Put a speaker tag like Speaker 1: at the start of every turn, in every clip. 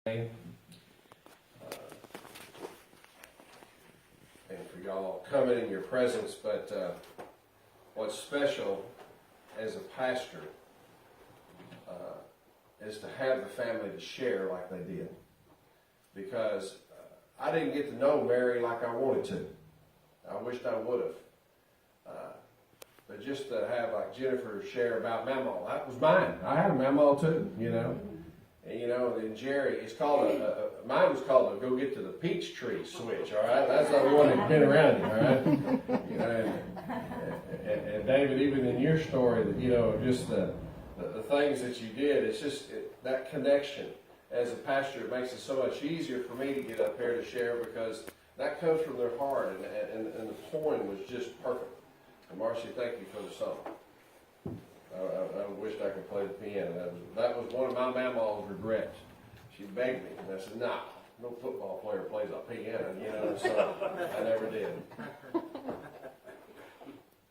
Speaker 1: And for y'all coming in your presence, but what's special as a pastor is to have the family to share like they did. Because I didn't get to know Mary like I wanted to. I wished I would have. But just to have like Jennifer share about Mamaw, that was mine. I had a Mamaw too, you know. And then Jerry, it's called mine was called a go get to the peach tree switch, all right? That's the one that's been around you, all right? You know, and David, even in your story, just the things that you did, it's just that connection. As a pastor, it makes it so much easier for me to get up here to share because that comes from their heart, and the poem was just perfect. And Marcy, thank you for the song. I wished I could play the piano. That was one of my Mamaw's regrets. She begged me, and I said, "Nah, no football player plays a piano," so I never did.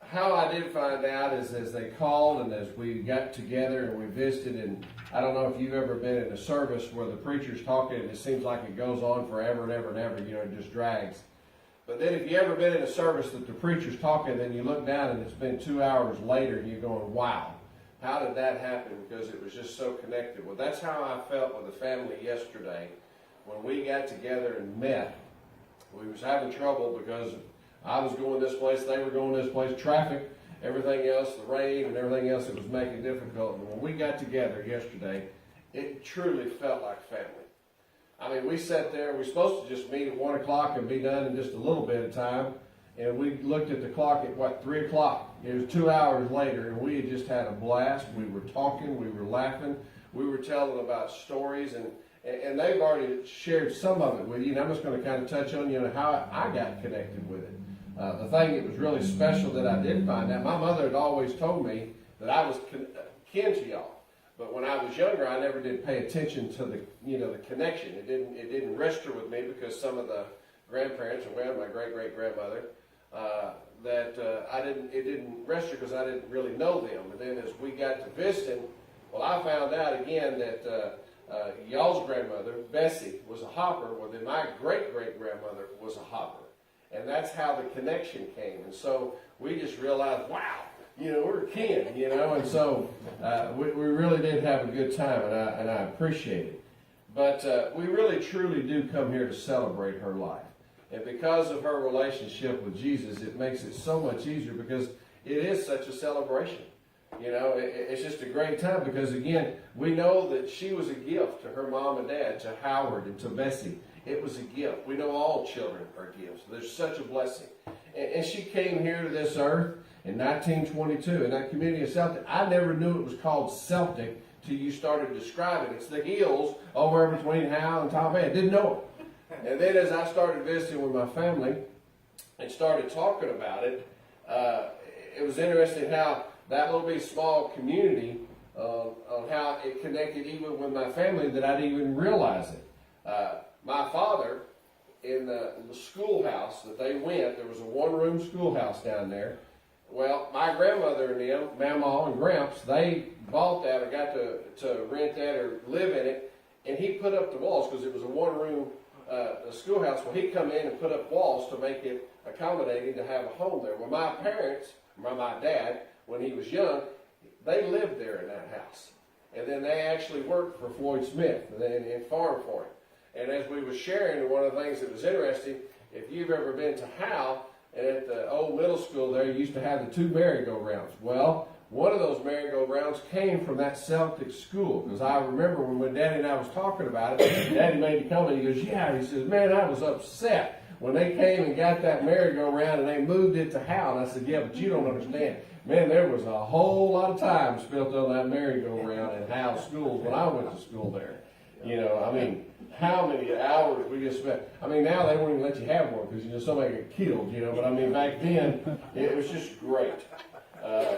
Speaker 1: How I did find out is as they called and as we got together and we visited, and I don't know if you've ever been in a service where the preacher's talking and it seems like it goes on forever and ever and ever, it just drags. But then if you ever been in a service that the preacher's talking, then you look down and it's been 2 hours later and you're going, wow, how did that happen? Because it was just so connected. Well, that's how I felt with the family yesterday. When we got together and met, we was having trouble because I was going this place, they were going this place, traffic, everything else, the rain and everything else that was making it difficult. And when we got together yesterday, it truly felt like family. I mean, we sat there, we were supposed to just meet at 1 o'clock and be done in just a little bit of time. And we looked at the clock at 3 o'clock. It was 2 hours later, and we had just had a blast. We were talking, we were laughing, we were telling about stories, and they've already shared some of it with you. And I'm just going to kind of touch on how I got connected with it. The thing that was really special that I did find out, my mother had always told me that I was kin to y'all. But when I was younger, I never did pay attention to the connection. It didn't register with me because some of the grandparents, or my great-great-grandmother, it didn't register because I didn't really know them. And then as we got to visiting, well, I found out again that y'all's grandmother, Bessie, was a hopper. Well, then my great-great-grandmother was a hopper. And that's how the connection came. And so we just realized, wow, we're kin, and so we really did have a good time, and I appreciate it. But we really, truly do come here to celebrate her life. And because of her relationship with Jesus, it makes it so much easier because it is such a celebration. It's just a great time because, again, we know that she was a gift to her mom and dad, to Howard and to Bessie. It was a gift. We know all children are gifts. There's such a blessing. And she came here to this earth in 1922 in that community of Celtic. I never knew it was called Celtic till you started describing it. It's the hills over between Howe and Top Head. Didn't know it. And then as I started visiting with my family and started talking about it, it was interesting how that little bit small community, on how it connected even with my family that I didn't even realize it. My father, in the schoolhouse that they went, there was a one-room schoolhouse down there. Well, my grandmother and them, Mamaw and Gramps, they bought that or got to rent that or live in it, and he put up the walls because it was a one-room schoolhouse. Well, he'd come in and put up walls to make it accommodating to have a home there. Well, my parents, my dad, when he was young, they lived there in that house. And then they actually worked for Floyd Smith and farmed for him. And as we were sharing, one of the things that was interesting, if you've ever been to Howe, and at the old middle school there, you used to have the 2 merry-go-rounds. Well, one of those merry-go-rounds came from that Celtic school. Because I remember when Daddy and I was talking about it, Daddy made the comment, he goes, yeah, he says, man, I was upset when they came and got that merry-go-round and they moved it to Howe. And I said, yeah, but you don't understand. Man, there was a whole lot of time spent on that merry-go-round in Howe schools when I went to school there. How many hours we just spent. Now they won't even let you have one because, somebody got killed, but back then, it was just great. I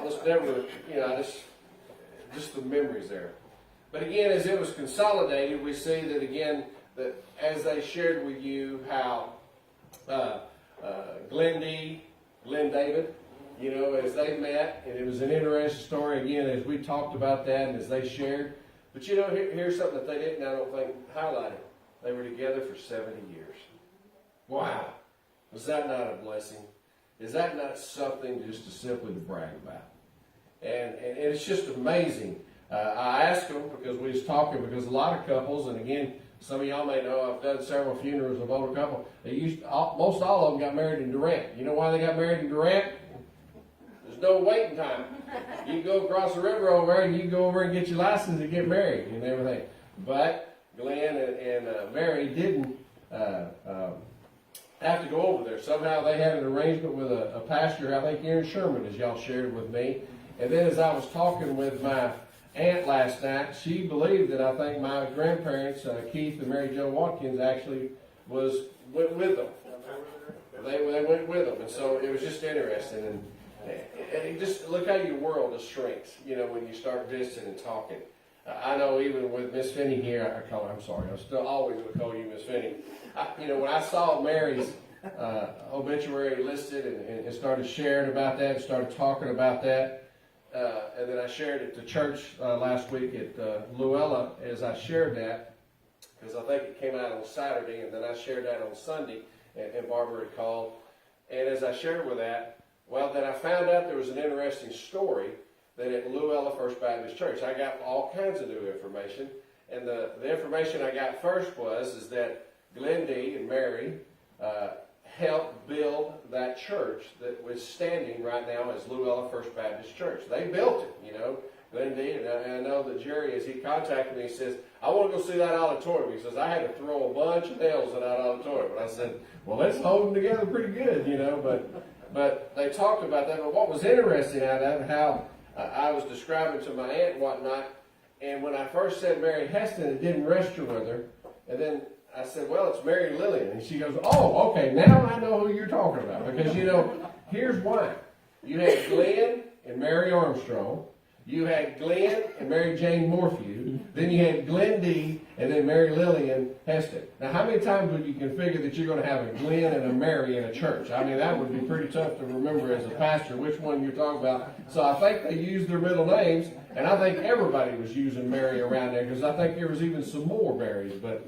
Speaker 1: was never, just the memories there. But again, as it was consolidated, we see that again, that as they shared with you how Glenn David, as they met, and it was an interesting story again as we talked about that and as they shared. But you know, here's something that they didn't, I don't think, highlight it. They were together for 70 years. Wow. Was that not a blessing? Is that not something just to simply to brag about? And it's just amazing. I asked them because we was talking, because a lot of couples, and again, some of y'all may know I've done several funerals of older couples. Most all of them got married in Durant. You know why they got married in Durant? There's no waiting time. You can go across the river over there, and you can go over and get your license and get married and everything. But Glenn and Mary didn't have to go over there. Somehow they had an arrangement with a pastor, I think here in Sherman, as y'all shared with me. And then as I was talking with my aunt last night, she believed that I think my grandparents, Keith and Mary Jo Watkins, actually went with them. They went with them, and so it was just interesting. And just look how your world just shrinks, you know, when you start visiting and talking. I know even with Miss Finney here, I'm sorry, I'm still always going to call you Miss Finney. You know, when I saw Mary's obituary listed and started sharing about that, and started talking about that, and then I shared it to church last week at Luella as I shared that, because I think it came out on Saturday, and then I shared that on Sunday, and Barbara had called. And as I shared with that, well, then I found out there was an interesting story that at Luella First Baptist Church, I got all kinds of new information. And the information I got first is that Glenn D. and Mary helped build that church that was standing right now as Luella First Baptist Church. They built it, you know, Glenn D. And I know that Jerry, as he contacted me, he says, I want to go see that auditorium. He says, I had to throw a bunch of nails in that auditorium. And I said, well, let's hold them together pretty good, you know. But they talked about that. But what was interesting out of it, how I was describing to my aunt and whatnot, and when I first said Mary Heston, it didn't register with her. And then I said, well, it's Mary Lillian. And she goes, oh, okay, now I know who you're talking about. Because, you know, here's why. You had Glenn and Mary Armstrong. You had Glenn and Mary Jane Morphew. Then you had Glenn D. and then Mary Lillian Heston. Now, how many times would you can figure that you're going to have a Glenn and a Mary in a church? I mean, that would be pretty tough to remember as a pastor which one you're talking about. So I think they used their middle names, and I think everybody was using Mary around there, because I think there was even some more Marys. But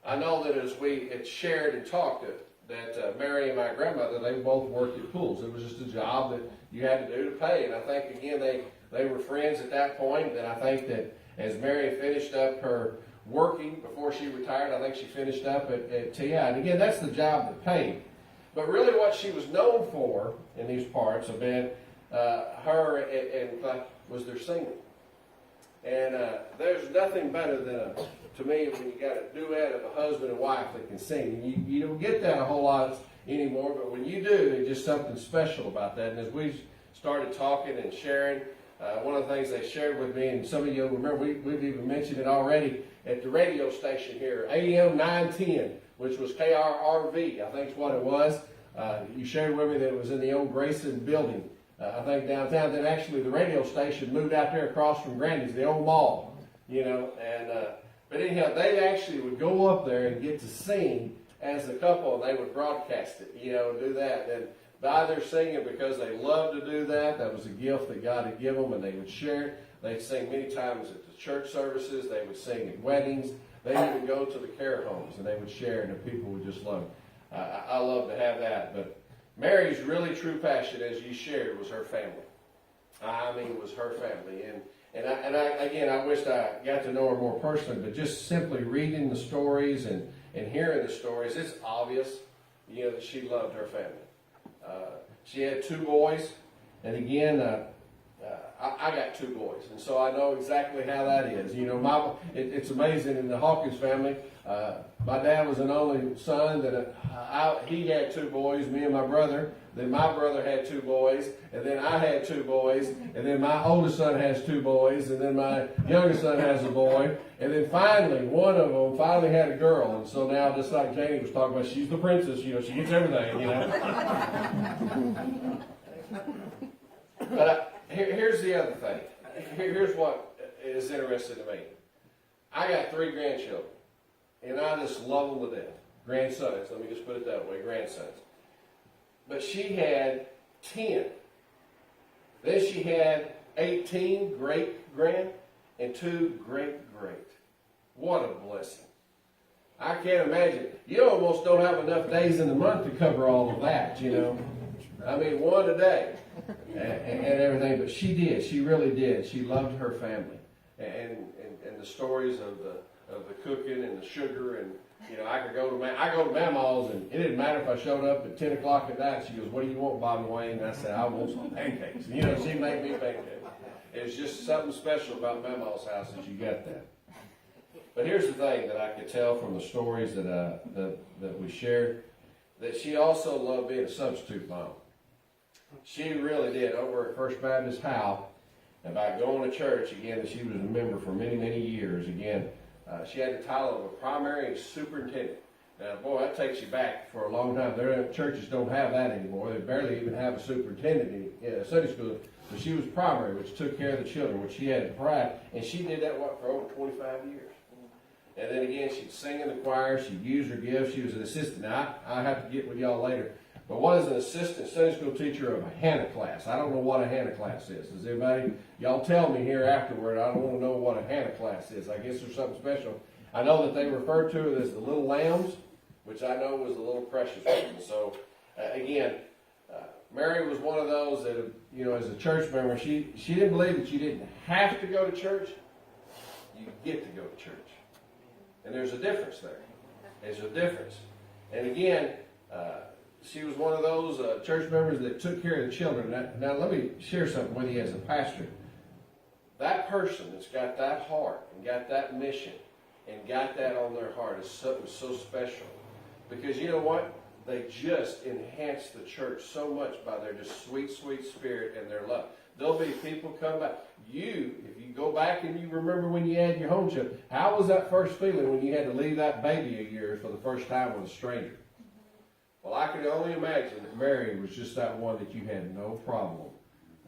Speaker 1: I know that as we had shared and talked that Mary and my grandmother, they both worked at pools. It was just a job that you had to do to pay. And I think, again, they were friends at that point. And I think that as Mary finished up her working before she retired, I think she finished up at TI. And again, that's the job that paid. But really what she was known for in these parts have been her and was their singing. And there's nothing better than, to me, when you got a duet of a husband and wife that can sing. You don't get that a whole lot anymore, but when you do, there's just something special about that. And as we started talking and sharing, one of the things they shared with me, and some of you remember, we've even mentioned it already at the radio station here, AM 910, which was KRRV, I think is what it was. You shared with me that it was in the old Grayson building, I think downtown. Then actually the radio station moved out there across from Grandy's, the old mall, you know. And but anyhow, they actually would go up there and get to sing as a couple, and they would broadcast it, you know, and do that. And by their singing, because they loved to do that, that was a gift that God had given them, and they would share it. They'd sing many times at the church services. They would sing at weddings. They'd even go to the care homes, and they would share, and the people would just love it. I love to have that. But Mary's really true passion, as you shared, was her family. I mean, it was her family. And I wished I got to know her more personally, but just simply reading the stories and hearing the stories, it's obvious, you know, that she loved her family. She had 2 boys, and again, I got 2 boys, and so I know exactly how that is. You know, it's amazing in the Hawkins family. My dad was an only son. He had 2 boys, me and my brother. Then my brother had 2 boys, and then I had 2 boys, and then my oldest son has 2 boys, and then my youngest son has a boy, and then finally, one of them finally had a girl, and so now, just like Janie was talking about, she's the princess, you know, she gets everything, you know. But here's the other thing. Here's what is interesting to me. I got 3 grandchildren, and I just love them to death. Grandsons, let me just put it that way, grandsons. But she had 10. Then she had 18 great-grand, and 2 great. What a blessing. I can't imagine. You almost don't have enough days in the month to cover all of that, you know. I mean, 1 a day and everything. But she did. She really did. She loved her family. And the stories of the cooking and the sugar, and you know, I go to Mama's, and it didn't matter if I showed up at 10 o'clock at night. She goes, "What do you want, Bobby Wayne?" And I said, "I want some pancakes." You know, she made me pancakes. It's just something special about Mama's house that you got that. But here's the thing that I could tell from the stories that we shared, that she also loved being a substitute mom. She really did. Over at First Baptist Howe, about going to church, again, that she was a member for many, many years. Again, she had the title of a primary superintendent. Now, boy, that takes you back for a long time. Churches don't have that anymore. They barely even have a superintendent in Sunday school. So she was primary, which took care of the children, which she had pride. And she did that, for over 25 years. And then again, she'd sing in the choir. She'd use her gifts. She was an assistant. Now, I have to get with y'all later. But what is an assistant Sunday school teacher of a Hannah class? I don't know what a Hannah class is. Does anybody? Y'all tell me here afterward. I don't want to know what a Hannah class is. I guess there's something special. I know that they refer to it as the little lambs, which I know was the little precious ones. So, again, Mary was one of those that, you know, as a church member, she didn't believe that you didn't have to go to church. You get to go to church. And there's a difference there. There's a difference. And again, she was one of those church members that took care of the children. Now, let me share something with you as a pastor. That person that's got that heart and got that mission and got that on their heart is something so special. Because you know what? They just enhance the church so much by their just sweet, sweet spirit and their love. There'll be people come back. If you go back and you remember when you had your home children, how was that first feeling when you had to leave that baby a year for the first time with a stranger? Well, I can only imagine that Mary was just that one that you had no problem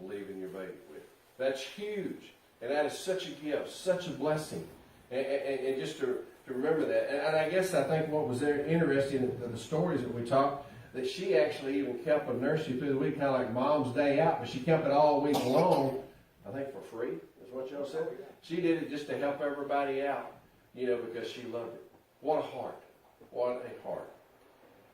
Speaker 1: leaving your baby with. That's huge. And that is such a gift, such a blessing. And just to remember that. And I guess I think what was interesting in the stories that we talked, that she actually even kept a nursery through the week, kind of like Mom's Day Out, but she kept it all week long, I think for free, is what y'all said. She did it just to help everybody out, you know, because she loved it. What a heart. What a heart.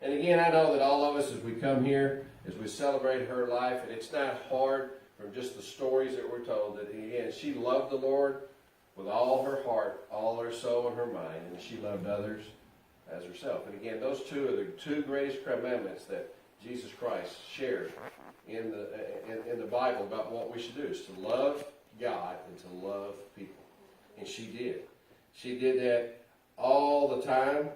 Speaker 1: And again, I know that all of us, as we come here, as we celebrate her life, and it's not hard from just the stories that we're told, that again, she loved the Lord with all her heart, all her soul, and her mind, and she loved others as herself. And again, those two are the 2 greatest commandments that Jesus Christ shared in the Bible about what we should do, is to love God and to love people. And she did. She did that all the time.